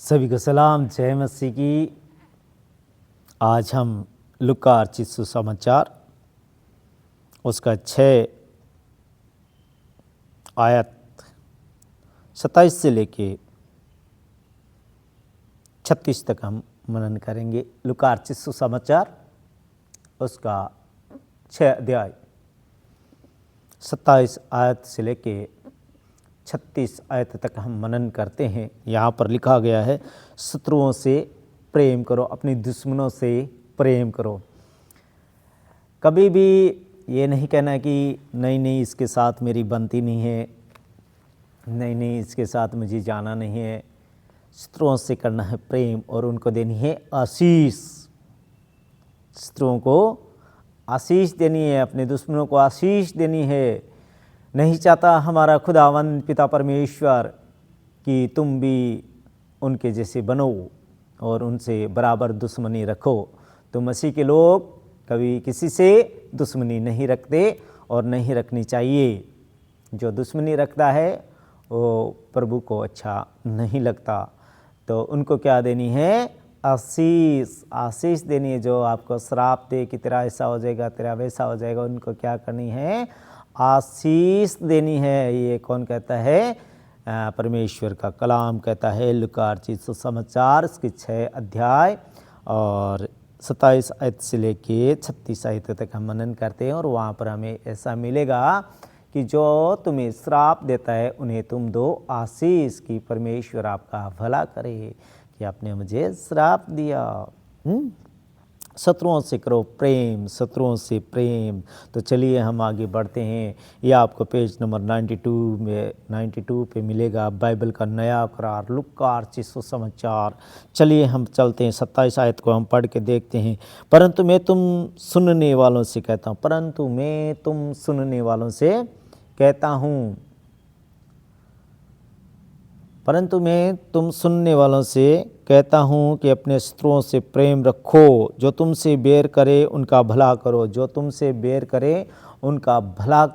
सभी को सलाम, जय मसीह की। आज हम लूका अर्चित सुसमाचार उसका 6 आयत 27 से लेके 36 तक हम मनन करेंगे। लूका अर्चित सुसमाचार उसका 6 अध्याय 27 आयत से लेके 36 आयत तक हम मनन करते हैं। यहाँ पर लिखा गया है, शत्रुओं से प्रेम करो, अपने दुश्मनों से प्रेम करो। कभी भी ये नहीं कहना कि नहीं इसके साथ मेरी बनती नहीं है, नहीं इसके साथ मुझे जाना नहीं है। शत्रुओं से करना है प्रेम और उनको देनी है आशीष। शत्रुओं को आशीष देनी है, अपने दुश्मनों को आशीष देनी है। नहीं चाहता हमारा खुदावंद पिता परमेश्वर कि तुम भी उनके जैसे बनो और उनसे बराबर दुश्मनी रखो। तो मसीह के लोग कभी किसी से दुश्मनी नहीं रखते और नहीं रखनी चाहिए। जो दुश्मनी रखता है वो प्रभु को अच्छा नहीं लगता। तो उनको क्या देनी है? आशीष देनी है। जो आपको श्राप दे कि तेरा ऐसा हो जाएगा, तेरा वैसा हो जाएगा, उनको क्या करनी है? आशीष देनी है। ये कौन कहता है? परमेश्वर का कलाम कहता है। लूका अर्चित सुसमाचार इसके 6 अध्याय और 27 आयत से लेके 36 आयत तक हम मनन करते हैं। और वहाँ पर हमें ऐसा मिलेगा कि जो तुम्हें श्राप देता है उन्हें तुम दो आशीष, की परमेश्वर आपका भला करे कि आपने मुझे श्राप दिया। शत्रुओं से करो प्रेम, शत्रुओं से प्रेम। तो चलिए हम आगे बढ़ते हैं। यह आपको पेज नंबर 92 पे मिलेगा, बाइबल का नया करार, लूका अर्चित सुसमाचार। चलिए हम चलते हैं, 27 आयत को हम पढ़ के देखते हैं। परंतु मैं तुम सुनने वालों से कहता हूँ, परंतु मैं तुम सुनने वालों से कहता हूँ, परंतु मैं तुम सुनने वालों से कहता हूँ कि अपने शत्रुओं से प्रेम रखो। जो तुमसे बैर करे उनका भला करो, जो तुमसे बैर करे उनका भला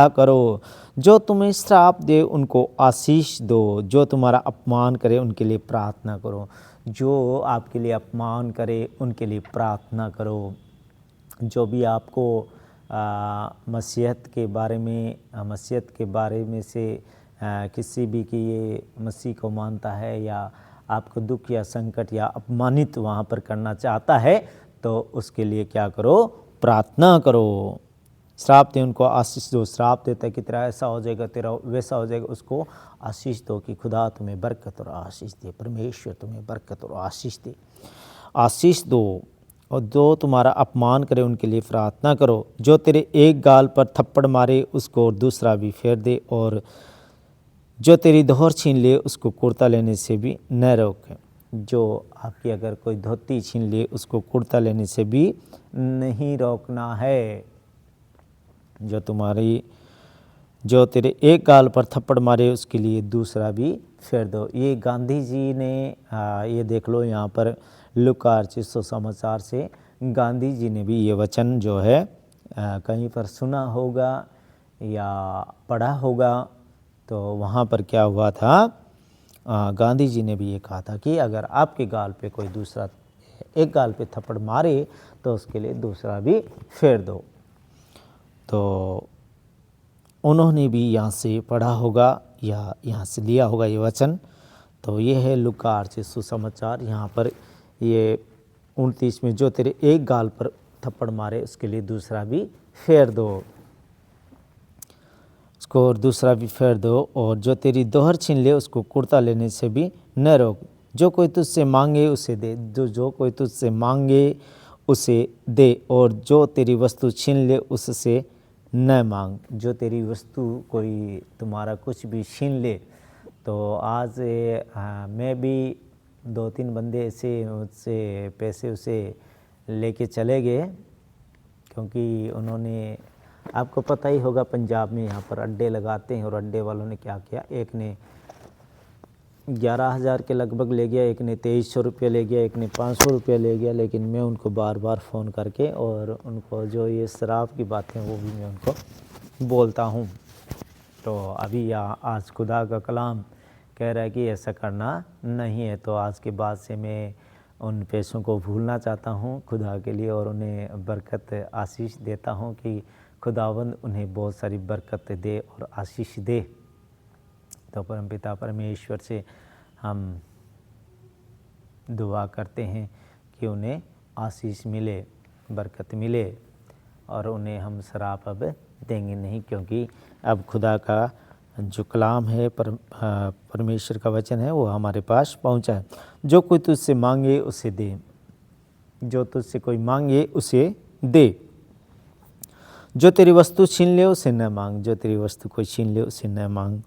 करो। जो तुम्हें श्राप दे उनको आशीष दो, जो तुम्हारा अपमान करे उनके लिए प्रार्थना करो। जो आपके लिए अपमान करे उनके लिए प्रार्थना करो। जो भी आपको मसीहत के बारे में से किसी भी कि ये मसीह को मानता है या आपको दुख या संकट या अपमानित वहाँ पर करना चाहता है, तो उसके लिए क्या करो? प्रार्थना करो। श्राप दे उनको आशीष दो। श्राप देता है कि तेरा ऐसा हो जाएगा, तेरा वैसा हो जाएगा, उसको आशीष दो कि खुदा तुम्हें बरकत और आशीष दे, परमेश्वर तुम्हें बरकत और आशीष दे। आशीष दो। और जो तुम्हारा अपमान करे उनके लिए प्रार्थना करो। जो तेरे एक गाल पर थप्पड़ मारे उसको दूसरा भी फेर दे, और जो तेरी दोहर छीन ले उसको कुर्ता लेने से भी न रोक। जो आपकी अगर कोई धोती छीन ले उसको कुर्ता लेने से भी नहीं रोकना है। जो तेरे एक गाल पर थप्पड़ मारे उसके लिए दूसरा भी फेर दो। ये गांधी जी ने ये देख लो, यहाँ पर लूका अर्चित सुसमाचार से गांधी जी ने भी ये वचन जो है कहीं पर सुना होगा या पढ़ा होगा। तो वहाँ पर क्या हुआ था? गांधी जी ने भी ये कहा था कि अगर आपके गाल पे कोई दूसरा एक गाल पे थप्पड़ मारे तो उसके लिए दूसरा भी फेर दो। तो उन्होंने भी यहाँ से पढ़ा होगा या यहाँ से लिया होगा ये वचन। तो ये है लूका अर्चित सुसमाचार। यहाँ पर ये 29 में, जो तेरे एक गाल पर थप्पड़ मारे उसके लिए दूसरा भी फेर दो, उसको और दूसरा भी फेर दो। और जो तेरी दोहर छीन ले उसको कुर्ता लेने से भी न रोक। जो कोई तुझसे मांगे उसे दे, जो कोई तुझसे मांगे उसे दे, और जो तेरी वस्तु छीन ले उससे न मांग। जो तेरी वस्तु कोई तुम्हारा कुछ भी छीन ले, तो आज मैं भी 2-3 बंदे ऐसे मुझसे पैसे उसे लेके चले गए, क्योंकि उन्होंने, आपको पता ही होगा पंजाब में यहाँ पर अड्डे लगाते हैं, और अड्डे वालों ने क्या किया, एक ने 11,000 के लगभग ले गया, एक ने 2300 रुपये ले गया, एक ने 500 रुपये ले गया। लेकिन मैं उनको बार बार फ़ोन करके और उनको जो ये शराब की बातें वो भी मैं उनको बोलता हूँ। तो अभी आज खुदा का कलाम कह रहा है कि ऐसा करना नहीं है। तो आज के बाद से मैं उन पैसों को भूलना चाहता हूँ खुदा के लिए, और उन्हें बरकत आशीष देता हूँ कि खुदावंद उन्हें बहुत सारी बरकत दे और आशीष दे। तो परमपिता परमेश्वर से हम दुआ करते हैं कि उन्हें आशीष मिले, बरकत मिले, और उन्हें हम शराब अब देंगे नहीं, क्योंकि अब खुदा का जो कलाम है, परमेश्वर का वचन है, वो हमारे पास पहुंचा है। जो कोई तुझसे मांगे उसे दे, जो तुझसे कोई मांगे उसे दे, जो तेरी वस्तु छीन ले उसे न मांग, जो तेरी वस्तु कोई छीन ले उसे न मांग।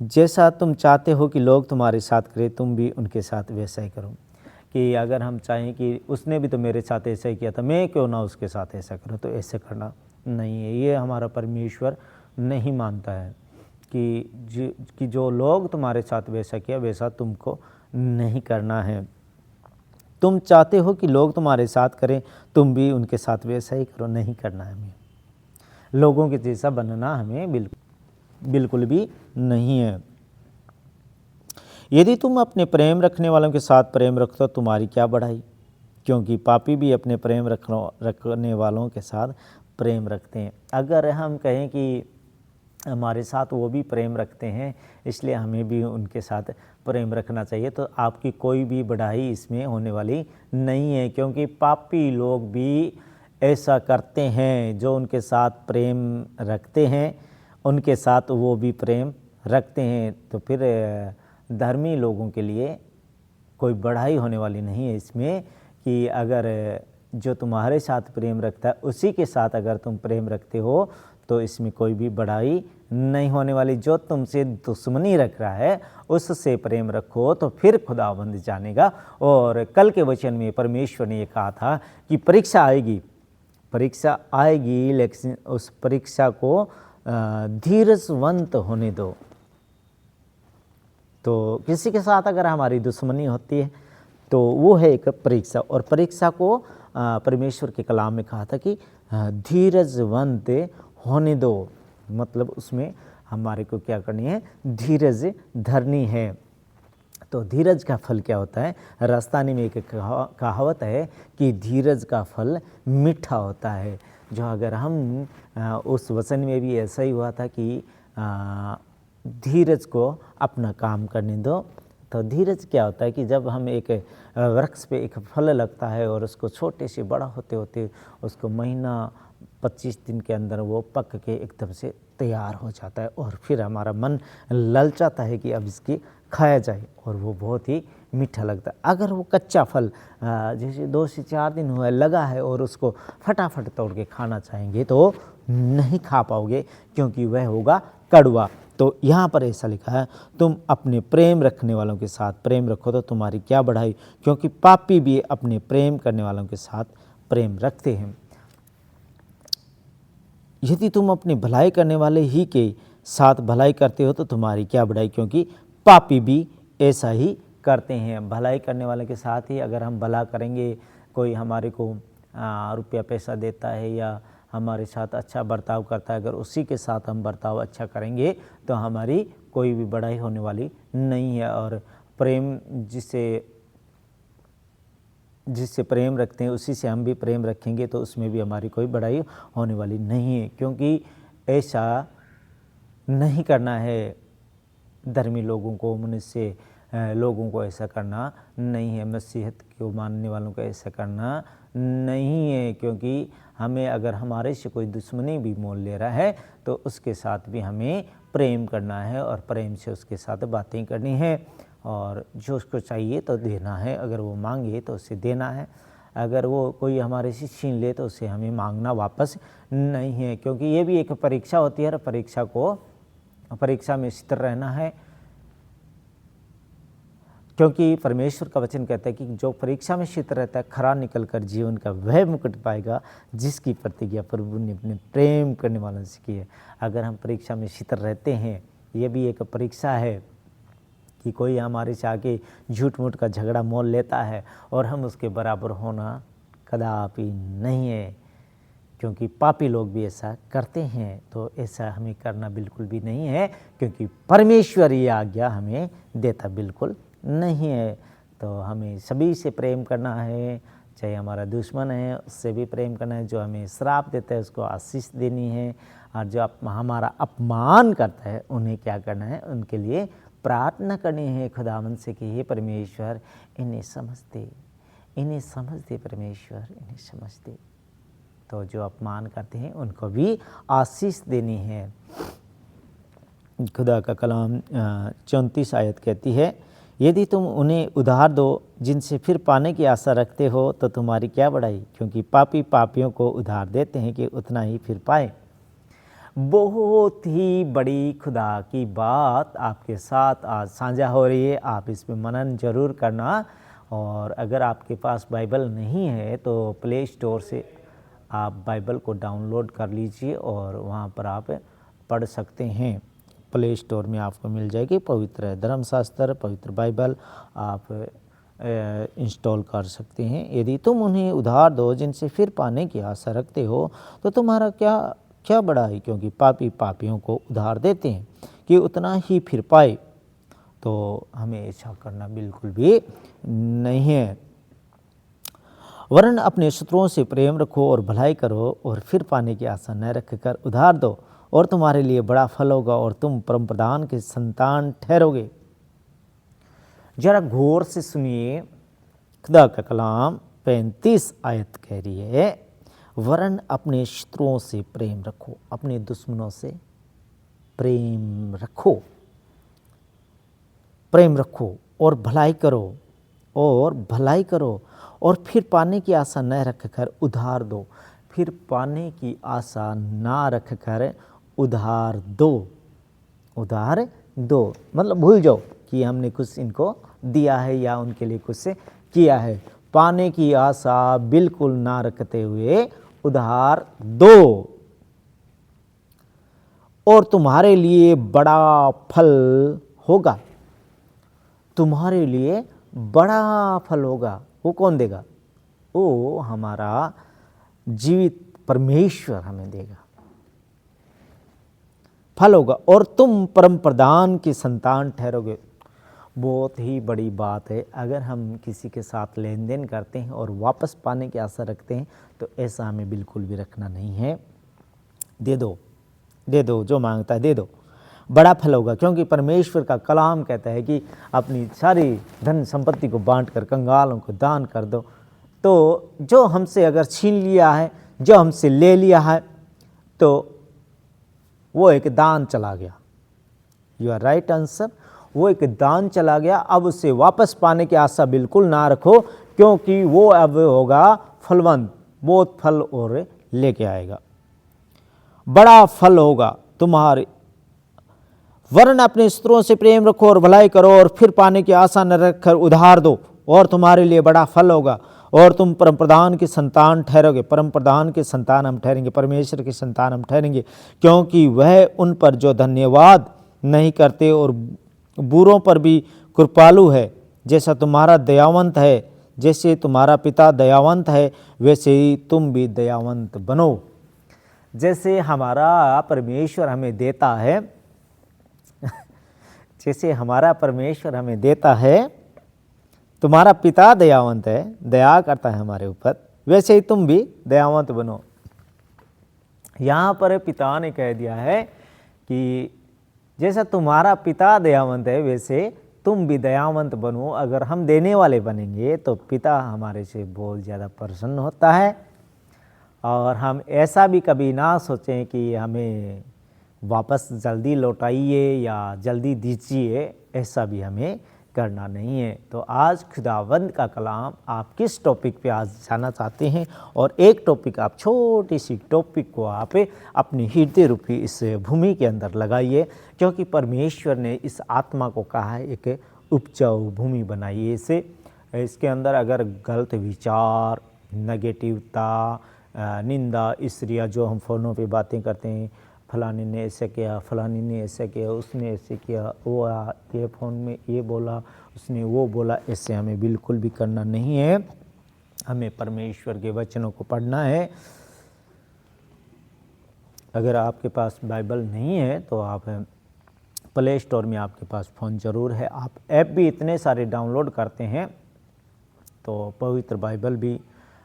जैसा तुम चाहते हो कि लोग तुम्हारे साथ करें, तुम भी उनके साथ वैसा ही करो। कि अगर हम चाहें कि उसने भी तो मेरे साथ ऐसा ही किया था, मैं क्यों ना उसके साथ ऐसा करूं, तो ऐसे करना नहीं है। ये हमारा परमेश्वर नहीं मानता है कि जो लोग तुम्हारे साथ वैसा किया वैसा तुमको नहीं करना है। तुम चाहते हो कि लोग तुम्हारे साथ करें, तुम भी उनके साथ वैसा ही करो, नहीं करना है। हमें लोगों के जैसा बनना हमें बिल्कुल भी नहीं है। यदि तुम अपने प्रेम रखने वालों के साथ प्रेम रखते हो, तुम्हारी क्या बढ़ाई, क्योंकि पापी भी अपने प्रेम रखने वालों के साथ प्रेम रखते हैं। अगर हम कहें कि हमारे साथ वो भी प्रेम रखते हैं, इसलिए हमें भी उनके साथ प्रेम रखना चाहिए, तो आपकी कोई भी बढ़ाई इसमें होने वाली नहीं है, क्योंकि पापी लोग भी ऐसा करते हैं। जो उनके साथ प्रेम रखते हैं उनके साथ वो भी प्रेम रखते हैं। तो फिर धर्मी लोगों के लिए कोई बढ़ाई होने वाली नहीं है इसमें, कि अगर जो तुम्हारे साथ प्रेम रखता है उसी के साथ अगर तुम प्रेम रखते हो, तो इसमें कोई भी बढ़ाई नहीं होने वाली। जो तुमसे दुश्मनी रख रहा है उससे प्रेम रखो, तो फिर खुदावंद जानेगा। और कल के वचन में परमेश्वर ने ये कहा था कि परीक्षा आएगी, लेकिन उस परीक्षा को धीरजवंत होने दो। तो किसी के साथ अगर हमारी दुश्मनी होती है तो वो है एक परीक्षा, और परीक्षा को परमेश्वर के कलाम में कहा था कि धीरजवंत होने दो। मतलब उसमें हमारे को क्या करनी है, धीरज धरनी है। तो धीरज का फल क्या होता है, राजस्थानी में एक कहावत है कि धीरज का फल मीठा होता है। जो अगर हम उस वचन में भी ऐसा ही हुआ था कि धीरज को अपना काम करने दो। तो धीरज क्या होता है कि जब हम एक वृक्ष पे एक फल लगता है और उसको छोटे से बड़ा होते होते उसको महीना 25 दिन के अंदर वो पक के एकदम से तैयार हो जाता है, और फिर हमारा मन ललचाता है कि अब इसकी खाया जाए, और वो बहुत ही मीठा लगता है। अगर वो कच्चा फल जैसे 2 से 4 दिन हुआ लगा है और उसको फटाफट तोड़ के खाना चाहेंगे तो नहीं खा पाओगे, क्योंकि वह होगा कड़वा। तो यहाँ पर ऐसा लिखा है, तुम अपने प्रेम रखने वालों के साथ प्रेम रखो तो तुम्हारी क्या बढ़ाई, क्योंकि पापी भी अपने प्रेम करने वालों के साथ प्रेम रखते हैं। यदि तुम अपनी भलाई करने वाले ही के साथ भलाई करते हो तो तुम्हारी क्या बढ़ाई, क्योंकि पापी भी ऐसा ही करते हैं। भलाई करने वाले के साथ ही अगर हम भला करेंगे, कोई हमारे को रुपया पैसा देता है या हमारे साथ अच्छा बर्ताव करता है, अगर उसी के साथ हम बर्ताव अच्छा करेंगे तो हमारी कोई भी बढ़ाई होने वाली नहीं है। और प्रेम जिससे प्रेम रखते हैं उसी से हम भी प्रेम रखेंगे, तो उसमें भी हमारी कोई बढ़ाई होने वाली नहीं है, क्योंकि ऐसा नहीं करना है। धर्मी लोगों को, मनुष्य लोगों को ऐसा करना नहीं है, मसीहत को मानने वालों को ऐसा करना नहीं है, क्योंकि हमें अगर हमारे से कोई दुश्मनी भी मोल ले रहा है तो उसके साथ भी हमें प्रेम करना है, और प्रेम से उसके साथ बातें करनी है, और जो उसको चाहिए तो देना है। अगर वो मांगे तो उसे देना है, अगर वो कोई हमारे से छीन ले तो उसे हमें मांगना वापस नहीं है, क्योंकि ये भी एक परीक्षा होती है, और परीक्षा में स्थिर रहना है। क्योंकि परमेश्वर का वचन कहता है कि जो परीक्षा में स्थिर रहता है खरा निकल कर जीवन का वह मुकुट पाएगा जिसकी प्रतिज्ञा प्रभु ने अपने प्रेम करने वालों से की है। अगर हम परीक्षा में स्थिर रहते हैं, ये भी एक परीक्षा है कि कोई हमारे से आके झूठ मूठ का झगड़ा मोल लेता है और हम उसके बराबर होना कदापि नहीं है। क्योंकि पापी लोग भी ऐसा करते हैं। तो ऐसा हमें करना बिल्कुल भी नहीं है, क्योंकि परमेश्वर ये आज्ञा हमें देता बिल्कुल नहीं है। तो हमें सभी से प्रेम करना है, चाहे हमारा दुश्मन है उससे भी प्रेम करना है, जो हमें श्राप देता है उसको आशीष देनी है, और जो हमारा अपमान करता है उन्हें क्या करना है, उनके लिए प्रार्थना करनी है खुदावंद से कि हे परमेश्वर इन्हें समझ दे परमेश्वर, इन्हें समझ दे। तो जो अपमान करते हैं उनको भी आशीष देनी है। खुदा का कलाम 34 आयत कहती है, यदि तुम उन्हें उधार दो जिनसे फिर पाने की आशा रखते हो तो तुम्हारी क्या बढ़ाई, क्योंकि पापी पापियों को उधार देते हैं कि उतना ही फिर पाए। बहुत ही बड़ी खुदा की बात आपके साथ आज साझा हो रही है। आप इस पर मनन जरूर करना। और अगर आपके पास बाइबल नहीं है तो प्ले स्टोर से आप बाइबल को डाउनलोड कर लीजिए और वहाँ पर आप पढ़ सकते हैं। प्ले स्टोर में आपको मिल जाएगी पवित्र धर्मशास्त्र, पवित्र बाइबल आप इंस्टॉल कर सकते हैं। यदि तुम उन्हें उधार दो जिनसे फिर पाने की आशा रखते हो तो तुम्हारा क्या बढ़ाई, क्योंकि पापी पापियों को उधार देते हैं कि उतना ही फिर पाए। तो हमें ऐसा करना बिल्कुल भी नहीं है। वरन अपने शत्रुओं से प्रेम रखो और भलाई करो और फिर पाने की आशा न रखकर उधार दो और तुम्हारे लिए बड़ा फल होगा और तुम परम प्रधान के संतान ठहरोगे। जरा गौर से सुनिए, खुदा का कलाम 35 आयत कह रही है, वरन अपने शत्रुओं से प्रेम रखो, अपने दुश्मनों से प्रेम रखो और भलाई करो और फिर पाने की आशा न रखकर उधार दो। फिर पाने की आशा ना रखकर उधार दो मतलब भूल जाओ कि हमने कुछ इनको दिया है या उनके लिए कुछ किया है। पाने की आशा बिल्कुल ना रखते हुए उधार दो और तुम्हारे लिए बड़ा फल होगा। तुम्हारे लिए बड़ा फल होगा। वो कौन देगा? वो हमारा जीवित परमेश्वर हमें देगा, फल होगा और तुम परम प्रधान की संतान ठहरोगे। बहुत ही बड़ी बात है। अगर हम किसी के साथ लेन देन करते हैं और वापस पाने की आशा रखते हैं तो ऐसा हमें बिल्कुल भी रखना नहीं है। दे दो, जो मांगता है दे दो, बड़ा फल होगा। क्योंकि परमेश्वर का कलाम कहता है कि अपनी सारी धन संपत्ति को बांट कर कंगालों को दान कर दो। तो जो हमसे अगर छीन लिया है, जो हमसे ले लिया है, तो वो एक दान चला गया। You are right answer. वो एक दान चला गया। अब उसे वापस पाने की आशा बिल्कुल ना रखो, क्योंकि वो अब होगा फलवंत, बहुत फल और लेके आएगा, बड़ा फल होगा तुम्हारे। वरन अपने शत्रुओं से प्रेम रखो और भलाई करो और फिर पाने की आशा न रखकर उधार दो और तुम्हारे लिए बड़ा फल होगा और तुम परम प्रधान के संतान ठहरोगे। परम प्रधान के संतान हम ठहरेंगे, परमेश्वर के संतान हम ठहरेंगे, क्योंकि वह उन पर जो धन्यवाद नहीं करते और बूरों पर भी कृपालु है। जैसा तुम्हारा दयावंत है, जैसे तुम्हारा पिता दयावंत है, वैसे ही तुम भी दयावंत बनो। जैसे हमारा परमेश्वर हमें देता है, जैसे हमारा परमेश्वर हमें देता है, तुम्हारा पिता दयावंत है, दया करता है हमारे ऊपर, वैसे ही तुम भी दयावंत बनो। यहाँ पर पिता ने कह दिया है कि जैसा तुम्हारा पिता दयावंत है वैसे तुम भी दयावंत बनो। अगर हम देने वाले बनेंगे तो पिता हमारे से बहुत ज़्यादा प्रसन्न होता है। और हम ऐसा भी कभी ना सोचें कि हमें वापस जल्दी लौटाइए या जल्दी दीजिए, ऐसा भी हमें करना नहीं है। तो आज खुदावंद का कलाम आप किस टॉपिक पे आज जाना चाहते हैं, और एक टॉपिक आप छोटी सी टॉपिक को आप अपनी हृदय रूपी इस भूमि के अंदर लगाइए, क्योंकि परमेश्वर ने इस आत्मा को कहा है एक उपजाऊ भूमि बनाइए इसे। इसके अंदर अगर गलत विचार, नेगेटिवता, निंदा, ईर्ष्या, जो हम फ़ोनों पे बातें करते हैं, फलाने ने ऐसे किया, फलानी ने ऐसे किया, उसने ऐसे किया, वो ये फ़ोन में ये बोला, उसने वो बोला, ऐसे हमें बिल्कुल भी करना नहीं है। हमें परमेश्वर के वचनों को पढ़ना है। अगर आपके पास बाइबल नहीं है तो आप प्ले स्टोर में आपके पास फ़ोन ज़रूर है, आप ऐप भी इतने सारे डाउनलोड करते हैं, तो पवित्र बाइबल भी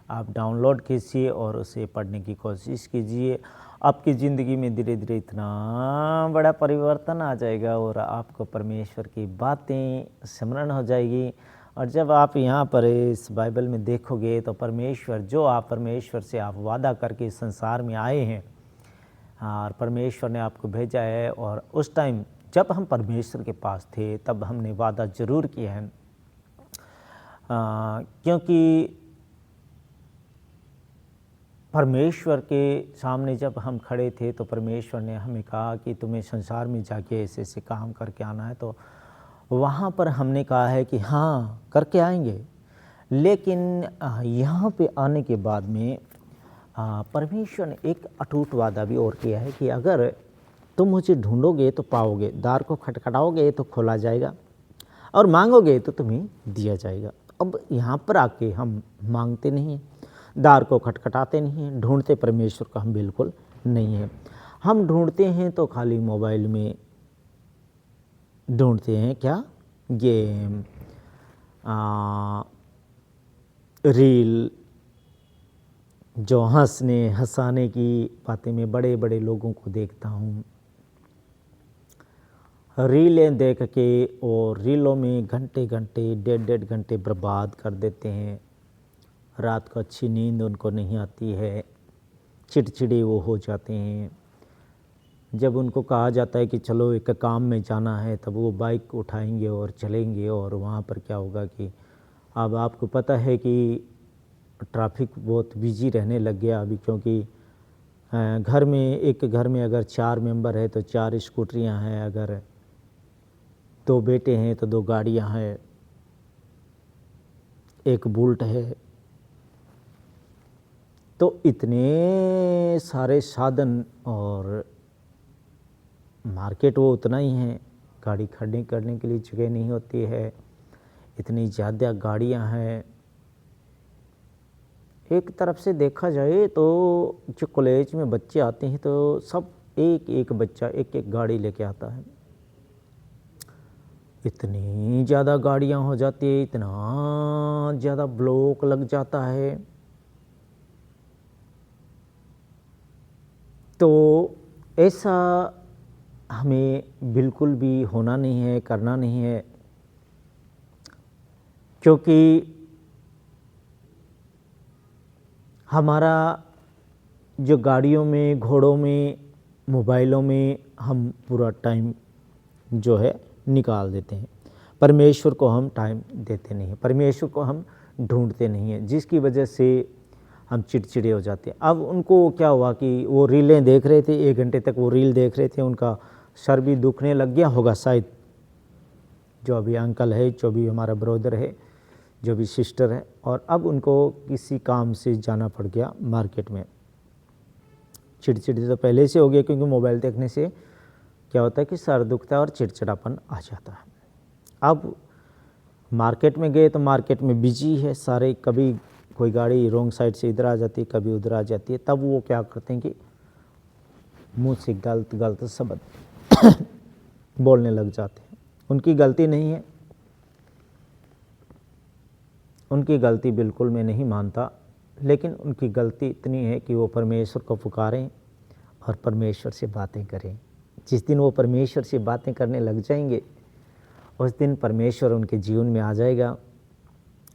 आप डाउनलोड कीजिए और उसे पढ़ने की कोशिश कीजिए। आपकी ज़िंदगी में धीरे धीरे इतना बड़ा परिवर्तन आ जाएगा और आपको परमेश्वर की बातें स्मरण हो जाएगी। और जब आप यहाँ पर इस बाइबल में देखोगे तो परमेश्वर से आप वादा करके इस संसार में आए हैं और परमेश्वर ने आपको भेजा है, और उस टाइम जब हम परमेश्वर के पास थे तब हमने वादा ज़रूर किया है, क्योंकि परमेश्वर के सामने जब हम खड़े थे तो परमेश्वर ने हमें कहा कि तुम्हें संसार में जाके ऐसे ऐसे काम करके आना है, तो वहाँ पर हमने कहा है कि हाँ करके आएंगे। लेकिन यहाँ पे आने के बाद में परमेश्वर ने एक अटूट वादा भी और किया है कि अगर तुम मुझे ढूंढोगे तो पाओगे, द्वार को खटखटाओगे तो खोला जाएगा, और मांगोगे तो तुम्हें दिया जाएगा। अब यहाँ पर आके हम मांगते नहीं हैं, द्वार को खटखटाते नहीं हैं, ढूंढते परमेश्वर को हम बिल्कुल नहीं हैं। हम ढूंढते हैं तो खाली मोबाइल में ढूंढते हैं, क्या गेम, रील, जो हंसाने की बातें मैं बड़े बड़े लोगों को देखता हूँ, रीलें देख के और रीलों में घंटे घंटे डेढ़ घंटे बर्बाद कर देते हैं। रात को अच्छी नींद उनको नहीं आती है, चिड़चिड़े वो हो जाते हैं। जब उनको कहा जाता है कि चलो एक काम में जाना है तब वो बाइक उठाएंगे और चलेंगे, और वहाँ पर क्या होगा कि अब आपको पता है कि ट्रैफिक बहुत बिजी रहने लग गया अभी, क्योंकि एक घर में अगर 4 मेंबर है तो 4 स्कूटरियाँ हैं, अगर 2 बेटे हैं तो 2 गाड़ियाँ हैं, एक बुलेट है। तो इतने सारे साधन, और मार्केट वो उतना ही है, गाड़ी खड़े करने के लिए जगह नहीं होती है, इतनी ज़्यादा गाड़ियां हैं। एक तरफ से देखा जाए तो जो कॉलेज में बच्चे आते हैं तो सब एक एक बच्चा एक एक गाड़ी लेके आता है। इतनी ज़्यादा गाड़ियां हो जाती है, इतना ज़्यादा ब्लॉक लग जाता है, तो ऐसा हमें बिल्कुल भी होना नहीं है, करना नहीं है, क्योंकि हमारा जो गाड़ियों में, घोड़ों में, मोबाइलों में हम पूरा टाइम जो है निकाल देते हैं, परमेश्वर को हम टाइम देते नहीं हैं, परमेश्वर को हम ढूंढते नहीं हैं, जिसकी वजह से हम चिड़चिड़े हो जाते हैं। अब उनको क्या हुआ कि वो रीलें देख रहे थे, 1 घंटे तक वो रील देख रहे थे, उनका सर भी दुखने लग गया होगा शायद, जो अभी अंकल है, जो भी हमारा ब्रदर है, जो भी सिस्टर है, और अब उनको किसी काम से जाना पड़ गया मार्केट में। चिड़चिड़े तो पहले से हो गया, क्योंकि मोबाइल देखने से क्या होता है कि सर दुखता है और चिड़चिड़ापन आ जाता है। अब मार्केट में गए तो मार्केट में बिजी है सारे, कभी कोई गाड़ी रॉन्ग साइड से इधर आ जाती है, कभी उधर आ जाती है, तब वो क्या करते हैं कि मुँह से गलत गलत शब्द बोलने लग जाते हैं। उनकी गलती नहीं है, उनकी गलती बिल्कुल मैं नहीं मानता, लेकिन उनकी गलती इतनी है कि वो परमेश्वर को पुकारें और परमेश्वर से बातें करें। जिस दिन वो परमेश्वर से बातें करने लग जाएंगे, उस दिन परमेश्वर उनके जीवन में आ जाएगा।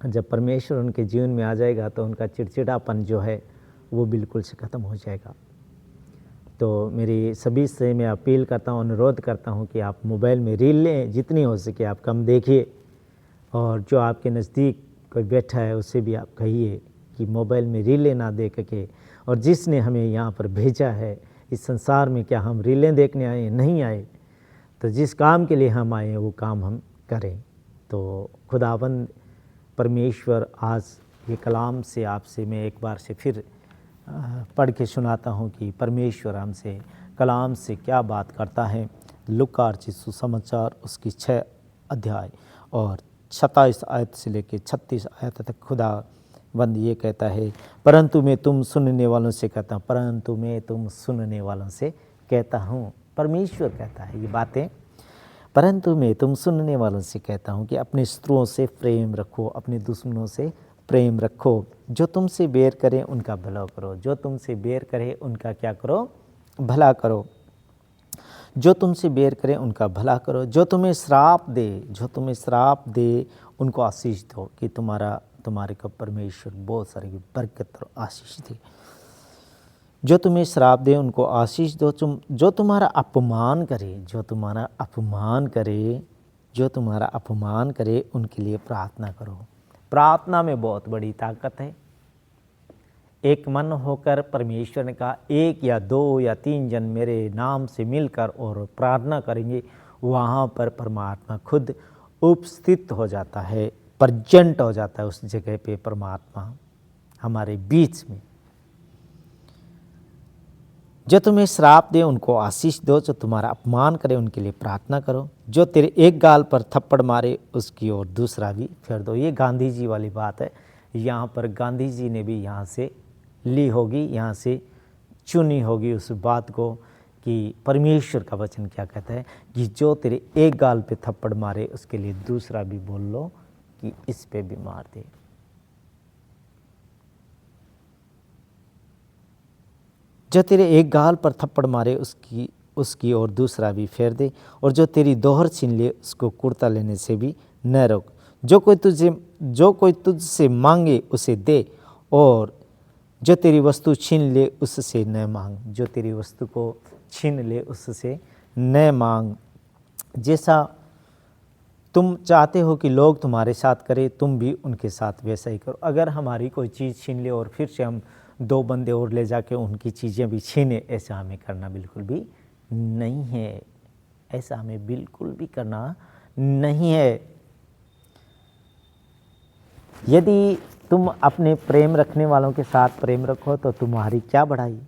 जब परमेश्वर उनके जीवन में आ जाएगा तो उनका चिड़चिड़ापन जो है वो बिल्कुल से ख़त्म हो जाएगा। तो मेरी सभी से मैं अपील करता हूँ, अनुरोध करता हूँ कि आप मोबाइल में रीलें जितनी हो सके आप कम देखिए, और जो आपके नज़दीक कोई बैठा है उससे भी आप कहिए कि मोबाइल में रीलें ना देख के, और जिसने हमें यहाँ पर भेजा है इस संसार में, क्या हम रीलें देखने आए? नहीं आए। तो जिस काम के लिए हम आए हैं वो काम हम करें। तो खुदावंद परमेश्वर आज ये कलाम से आपसे मैं एक बार से फिर पढ़ के सुनाता हूँ कि परमेश्वर हमसे कलाम से क्या बात करता है। लूका रचित सुसमाचार उसकी 6 अध्याय और 27 आयत से लेकर 36 आयत तक खुदा बंद ये कहता है, परंतु मैं तुम सुनने वालों से कहता हूँ, परंतु मैं तुम सुनने वालों से कहता हूँ। परमेश्वर कहता है ये बातें, परंतु मैं तुम सुनने वालों से कहता हूँ कि अपने शत्रुओं से प्रेम रखो, अपने दुश्मनों से प्रेम रखो। जो तुमसे बैर करें उनका भला करो, जो तुमसे बैर करे उनका क्या करो, भला करो। जो तुमसे बैर करे उनका भला करो, जो तुम्हें श्राप दे, जो तुम्हें श्राप दे उनको आशीष दो, कि तुम्हारे को परमेश्वर बहुत सारी बरकत और आशीष दे। जो तुम्हें श्राप दे उनको आशीष दो, जो तुम्हारा अपमान करे, जो तुम्हारा अपमान करे, जो तुम्हारा अपमान करे उनके लिए प्रार्थना करो। प्रार्थना में बहुत बड़ी ताकत है। एक मन होकर परमेश्वर ने कहा, एक या दो या तीन जन मेरे नाम से मिलकर और प्रार्थना करेंगे, वहाँ पर परमात्मा खुद उपस्थित हो जाता है, प्रजेंट हो जाता है उस जगह पे परमात्मा हमारे बीच में। जो तुम्हें श्राप दे उनको आशीष दो, जो तुम्हारा अपमान करे उनके लिए प्रार्थना करो, जो तेरे एक गाल पर थप्पड़ मारे उसकी ओर दूसरा भी फेर दो। ये गांधी जी वाली बात है। यहाँ पर गांधी जी ने भी यहाँ से ली होगी, यहाँ से चुनी होगी उस बात को, कि परमेश्वर का वचन क्या कहता है कि जो तेरे एक गाल पे थप्पड़ मारे उसके लिए दूसरा भी बोल लो कि इस पे भी मार दे। जो तेरे एक गाल पर थप्पड़ मारे उसकी और दूसरा भी फेर दे, और जो तेरी दोहर छीन ले उसको कुर्ता लेने से भी न रोक। जो कोई तुझसे मांगे उसे दे, और जो तेरी वस्तु छीन ले उससे न मांग। जो तेरी वस्तु को छीन ले उससे न मांग। जैसा तुम चाहते हो कि लोग तुम्हारे साथ करें, तुम भी उनके साथ वैसा ही करो। अगर हमारी कोई चीज़ छीन ले और फिर से हम दो बंदे और ले जाके उनकी चीज़ें भी छीने, ऐसा हमें करना बिल्कुल भी नहीं है। ऐसा हमें बिल्कुल भी करना नहीं है। यदि तुम अपने प्रेम रखने वालों के साथ प्रेम रखो तो तुम्हारी क्या बढ़ाई,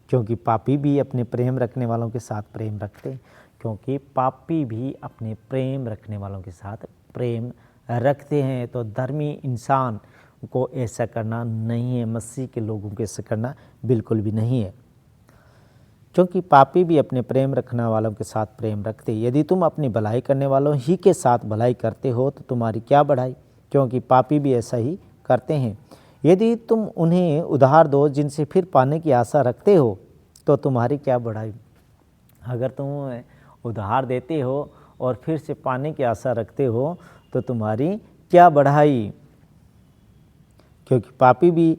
क्योंकि पापी भी अपने प्रेम रखने वालों के साथ प्रेम रखते, क्योंकि पापी भी अपने प्रेम रखने वालों के साथ प्रेम रखते हैं। तो धर्मी इंसान को ऐसा करना नहीं है, मसीह के लोगों को ऐसा करना बिल्कुल भी नहीं है, क्योंकि पापी भी अपने प्रेम रखने वालों के साथ प्रेम रखते। यदि तुम अपनी भलाई करने वालों ही के साथ भलाई करते हो तो तुम्हारी क्या बढ़ाई, क्योंकि पापी भी ऐसा ही करते हैं। यदि तुम उन्हें उधार दो जिनसे फिर पाने की आशा रखते हो तो तुम्हारी क्या बढ़ाई। अगर तुम उधार देते हो और फिर से पाने की आशा रखते हो तो तुम्हारी क्या बढ़ाई, क्योंकि पापी भी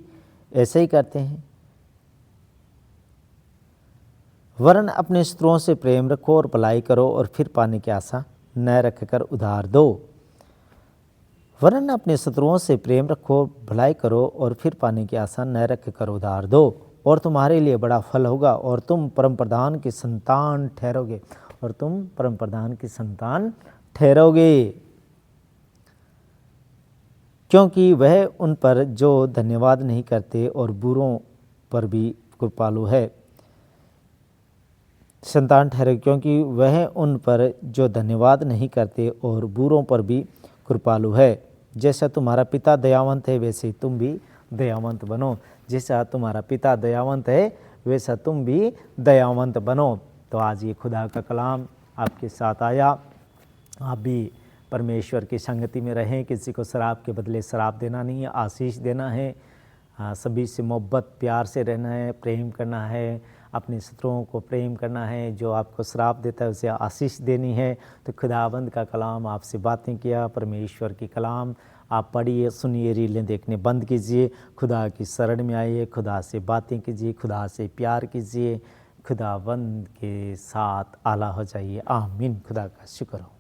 ऐसे ही करते हैं। वरन अपने शत्रुओं से प्रेम रखो और भलाई करो और फिर पाने की आशा न रखकर उधार दो। वरन अपने शत्रुओं से प्रेम रखो, भलाई करो और फिर पाने की आशा न रखकर उधार दो, और तुम्हारे लिए बड़ा फल होगा और तुम परम प्रधान की संतान ठहरोगे, और तुम परम प्रधान की संतान ठहरोगे। क्योंकि वह उन पर जो धन्यवाद नहीं करते और बुरों पर भी कृपालु है। संतान ठहरे, क्योंकि वह उन पर जो धन्यवाद नहीं करते और बुरों पर भी कृपालु है। जैसा तुम्हारा पिता दयावंत है वैसे तुम भी दयावंत बनो। जैसा तुम्हारा पिता दयावंत है वैसा तुम भी दयावंत बनो। तो आज ये खुदा का कलाम आपके साथ आया। आप भी परमेश्वर की संगति में रहें। किसी को शराब के बदले शराब देना नहीं है, आशीष देना है। सभी से मोहब्बत प्यार से रहना है, प्रेम करना है, अपने शत्रुओं को प्रेम करना है। जो आपको श्राप देता है उसे आशीष देनी है। तो खुदावंद का कलाम आपसे बातें किया, परमेश्वर की कलाम आप पढ़िए, सुनिए, रीलें देखने बंद कीजिए, खुदा की शरण में आइए, खुदा से बातें कीजिए, खुदा से प्यार कीजिए, खुदावंद के साथ आला हो जाइए। आमीन। खुदा का शुक्र हो।